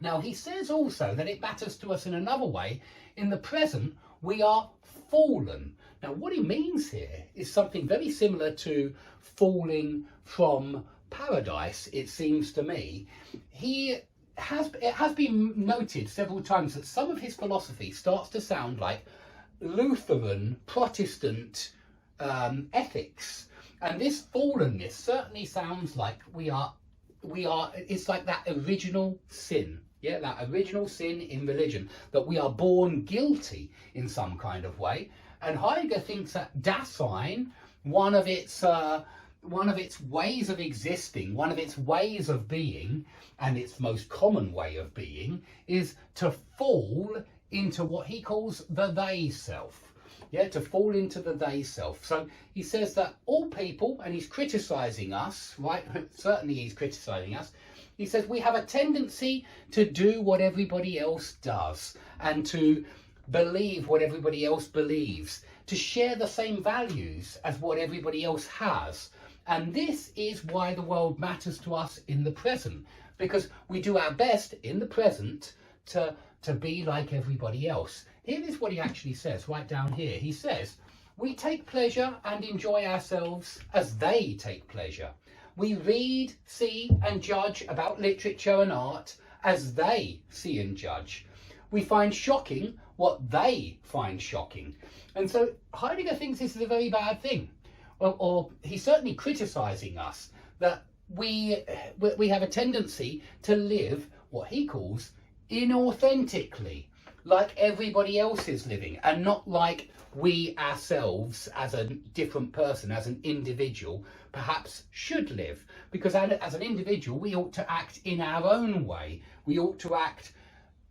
Now, he says also that it matters to us in another way. In the present, we are fallen. Now, what he means here is something very similar to falling from paradise, it seems to me. It has been noted several times that some of his philosophy starts to sound like Lutheran, Protestant ethics. And this fallenness certainly sounds like it's like that original sin. Yeah, that original sin in religion, that we are born guilty in some kind of way. And Heidegger thinks that Dasein, one of its ways of existing, one of its ways of being, and its most common way of being, is to fall into what he calls the they self. Yeah, to fall into the they self. So he says that all people, and he's criticizing us, right? Certainly he's criticizing us. He says we have a tendency to do what everybody else does and to believe what everybody else believes, to share the same values as what everybody else has. And this is why the world matters to us in the present, because we do our best in the present to be like everybody else. Here is what he actually says right down here. He says, we take pleasure and enjoy ourselves as they take pleasure. We read, see and judge about literature and art as they see and judge. We find shocking what they find shocking. And so Heidegger thinks this is a very bad thing. Or he's certainly criticizing us that we have a tendency to live what he calls inauthentically, like everybody else is living, and not like we ourselves as a different person, as an individual, perhaps should live. Because as an individual, we ought to act in our own way. We ought to act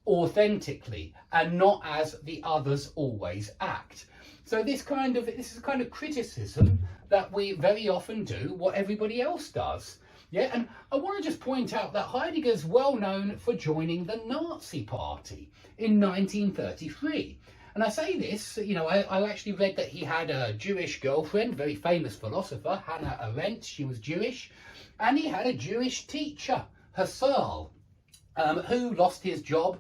authentically and not as the others always act. So this is a kind of criticism that we very often do what everybody else does. Yeah, and I want to just point out that Heidegger's well known for joining the Nazi Party in 1933. And I say this, you know, I actually read that he had a Jewish girlfriend, very famous philosopher, Hannah Arendt. She was Jewish. And he had a Jewish teacher, Husserl, who lost his job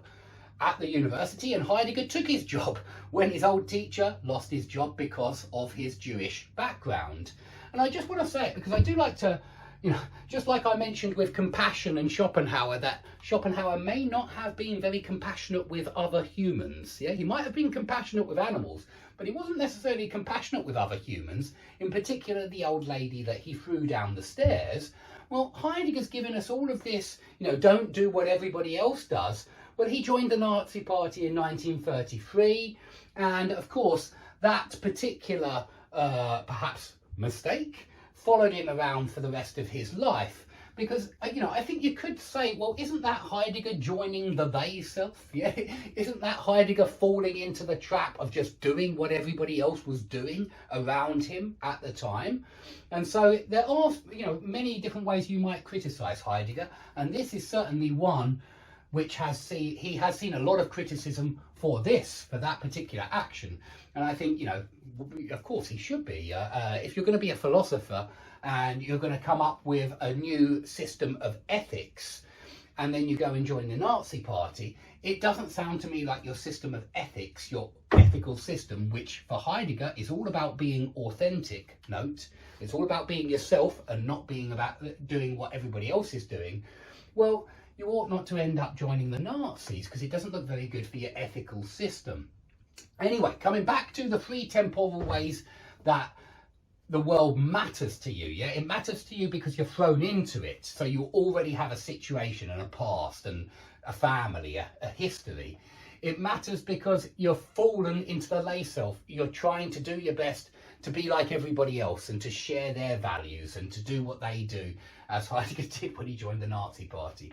at the university, and Heidegger took his job when his old teacher lost his job because of his Jewish background. And I just want to say it because I do like to, you know, just like I mentioned with compassion and Schopenhauer, that Schopenhauer may not have been very compassionate with other humans. Yeah, he might have been compassionate with animals, but he wasn't necessarily compassionate with other humans, in particular the old lady that he threw down the stairs. Well, Heidegger's given us all of this, you know, don't do what everybody else does. Well, he joined the Nazi Party in 1933, and of course that particular perhaps mistake followed him around for the rest of his life, because you know, I think you could say, well, isn't that Heidegger joining the they self? Yeah, isn't that Heidegger falling into the trap of just doing what everybody else was doing around him at the time? And so there are, you know, many different ways you might criticize Heidegger, and this is certainly one which he has seen a lot of criticism for that particular action. And I think, you know, of course he should be. If you're going to be a philosopher and you're going to come up with a new system of ethics, and then you go and join the Nazi Party, it doesn't sound to me like your system of ethics, your ethical system, which for Heidegger is all about being authentic, note, it's all about being yourself and not being about doing what everybody else is doing. Well, you ought not to end up joining the Nazis, because it doesn't look very good for your ethical system. Anyway, coming back to the three temporal ways that the world matters to you. Yeah, it matters to you because you're thrown into it. So you already have a situation and a past and a family, a history. It matters because you're fallen into the lay self. You're trying to do your best to be like everybody else and to share their values and to do what they do, as Heidegger did when he joined the Nazi Party.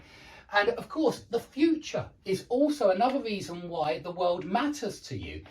And of course, the future is also another reason why the world matters to you.